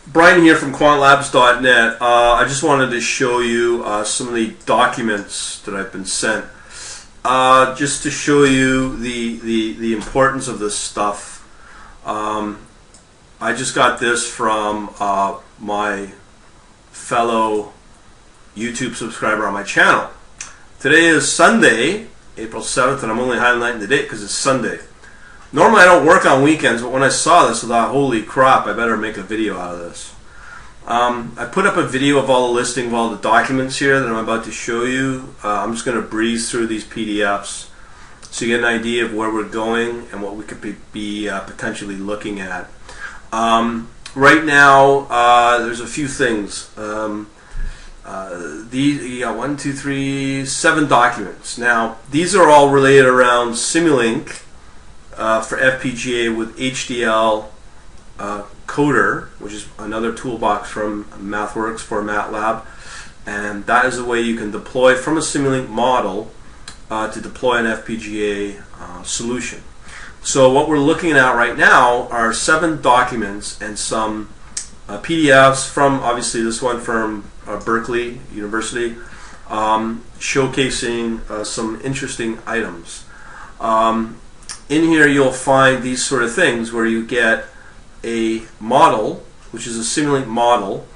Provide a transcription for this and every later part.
Brian here from quantlabs.net. I just wanted to show you some of the documents that I've been sent, just to show you the importance of this stuff. I just got this from my fellow YouTube subscriber on my channel. Today is Sunday, April 7th, and I'm only highlighting the date because it's Sunday. Normally I don't work on weekends, but when I saw this, I thought, holy crap, I better make a video out of this. I put up a video of all the listing of all the documents here that I'm about to show you. I'm just going to breeze through these PDFs so you get an idea of where we're going and what we could be potentially looking at. Right now, there's a few things. You got 7 documents. Now, these are all related around Simulink for FPGA with HDL coder, which is another toolbox from MathWorks for Matlab, and that is a way you can deploy from a Simulink model to deploy an FPGA solution. So what we're looking at right now are 7 documents and some PDFs from, obviously this one from Berkeley University, showcasing some interesting items. In here you'll find these sort of things where you get a model, which is a Simulink model,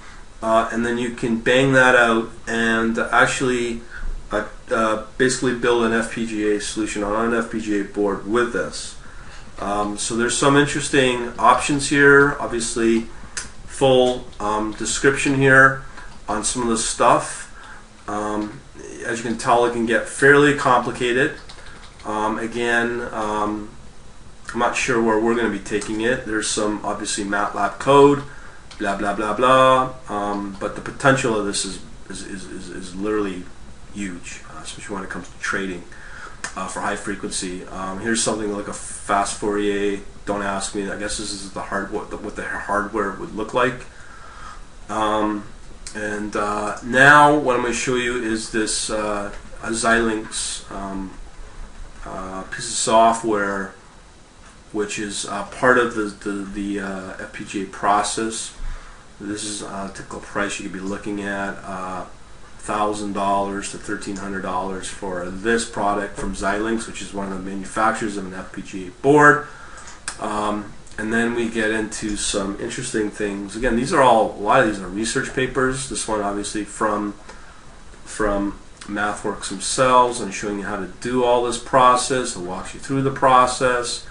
and then you can bang that out and actually basically build an FPGA solution on an FPGA board with this. So there's some interesting options here. Obviously, full description here on some of the stuff. As you can tell, it can get fairly complicated. Again, I'm not sure where we're going to be taking it. There's some obviously MATLAB code, blah blah blah blah. But the potential of this is literally huge, especially when it comes to trading for high frequency. Here's something like a fast Fourier. Don't ask me. I guess this is the what the hardware would look like. Now what I'm going to show you is this Xilinx piece of software, which is part of the FPGA process. This is a typical price you could be looking at, $1,000 to $1,300 for this product from Xilinx, which is one of the manufacturers of an FPGA board. And then we get into some interesting things. Again, a lot of these are research papers. This one obviously from MathWorks themselves, and showing you how to do all this process. It walks you through the process.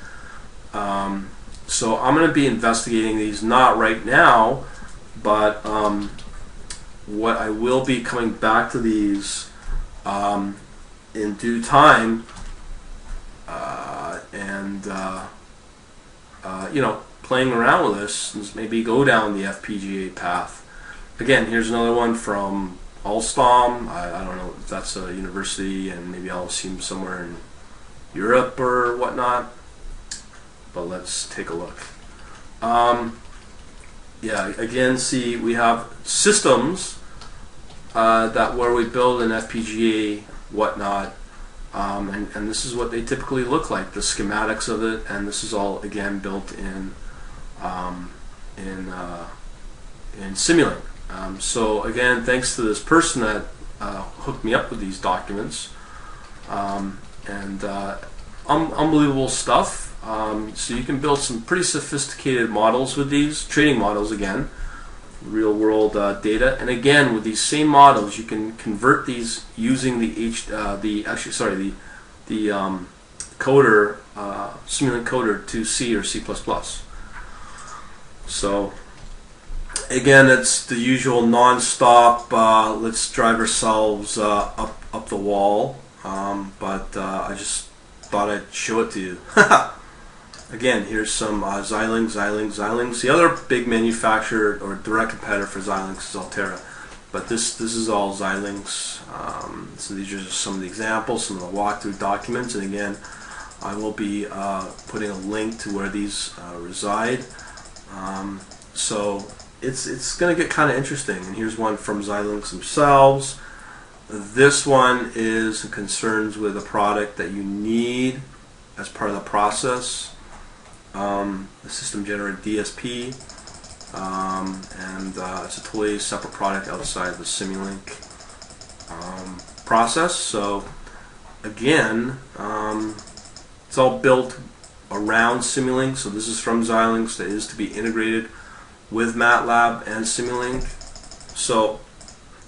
So I'm going to be investigating these, not right now, but what I will be coming back to these in due time, playing around with this, and maybe go down the FPGA path. Again, here's another one from Alstom. I don't know if that's a university, and maybe I'll see them somewhere in Europe or whatnot. But let's take a look. Again, see, we have systems where we build an FPGA, whatnot, and this is what they typically look like, the schematics of it, and this is all again built in Simulink. So again, thanks to this person that hooked me up with these documents, unbelievable stuff. So you can build some pretty sophisticated models with these, trading models again, real world data, and again with these same models you can convert these using the coder, Simulink coder, to C or C++. So again, it's the usual non-stop, let's drive ourselves up the wall, but I just thought I'd show it to you. Again, here's some Xilinx. The other big manufacturer or direct competitor for Xilinx is Altera, but this is all Xilinx. So these are just some of the examples, some of the walkthrough documents, and again, I will be putting a link to where these reside. So it's going to get kind of interesting. And here's one from Xilinx themselves. This one is concerns with a product that you need as part of the process. The system generated DSP, and and it's a totally separate product outside the Simulink process. So again, it's all built around Simulink. So this is from Xilinx, that is to be integrated with Matlab and Simulink. So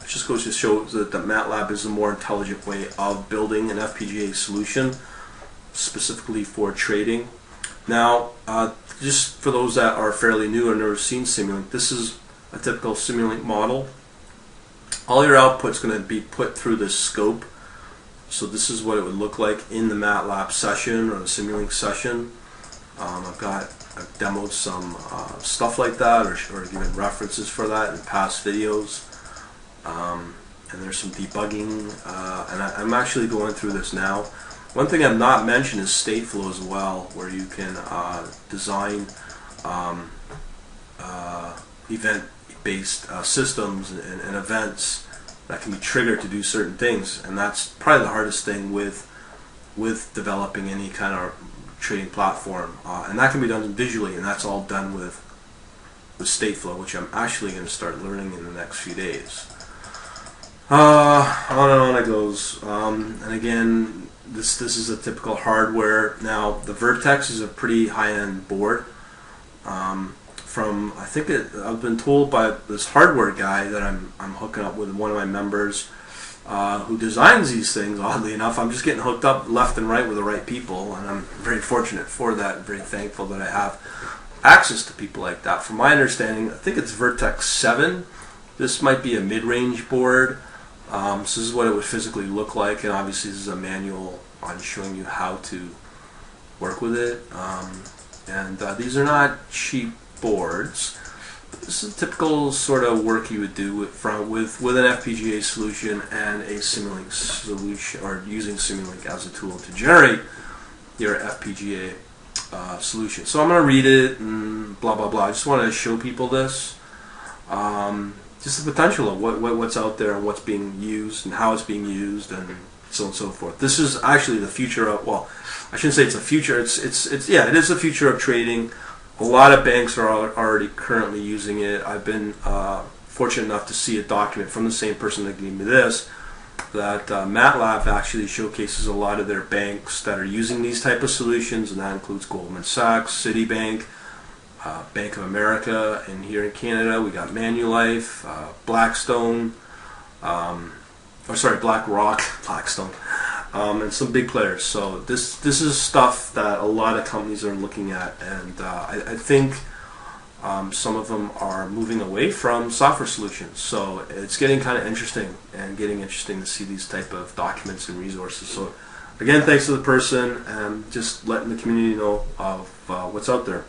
it just goes to show that Matlab is a more intelligent way of building an FPGA solution specifically for trading. Now, just for those that are fairly new and never seen Simulink, this is a typical Simulink model. All your output's going to be put through this scope. So this is what it would look like in the Matlab session or the Simulink session. I've demoed some stuff like that, or given references for that in past videos. And there's some debugging, and I'm actually going through this now. One thing I've not mentioned is stateflow as well, where you can design event-based systems and events that can be triggered to do certain things, and that's probably the hardest thing with developing any kind of trading platform, and that can be done visually, and that's all done with stateflow, which I'm actually going to start learning in the next few days. On and on it goes, and again, this is a typical hardware. Now the Vertex is a pretty high-end board. I've been told by this hardware guy that I'm hooking up with, one of my members who designs these things. Oddly enough, I'm just getting hooked up left and right with the right people, and I'm very fortunate for that, and very thankful that I have access to people like that. From my understanding, I think it's Vertex 7. This might be a mid-range board. So this is what it would physically look like, and obviously this is a manual on showing you how to work with it. And these are not cheap boards. This is typical sort of work you would do with an FPGA solution and a Simulink solution, or using Simulink as a tool to generate your FPGA solution. So I'm going to read it and blah blah blah. I just want to show people this. Just the potential of what's out there and what's being used and how it's being used and so on and so forth. This is actually the future of, well, I shouldn't say it's a future, it is the future of trading. A lot of banks are already currently using it. I've been fortunate enough to see a document from the same person that gave me this, that Matlab actually showcases a lot of their banks that are using these type of solutions, and that includes Goldman Sachs, Citibank, Bank of America, and here in Canada we got Manulife, Blackstone, BlackRock, Blackstone, and some big players. So this is stuff that a lot of companies are looking at, and I think some of them are moving away from software solutions. So it's getting kind of interesting, and getting interesting to see these type of documents and resources. So again, thanks to the person, and just letting the community know of what's out there.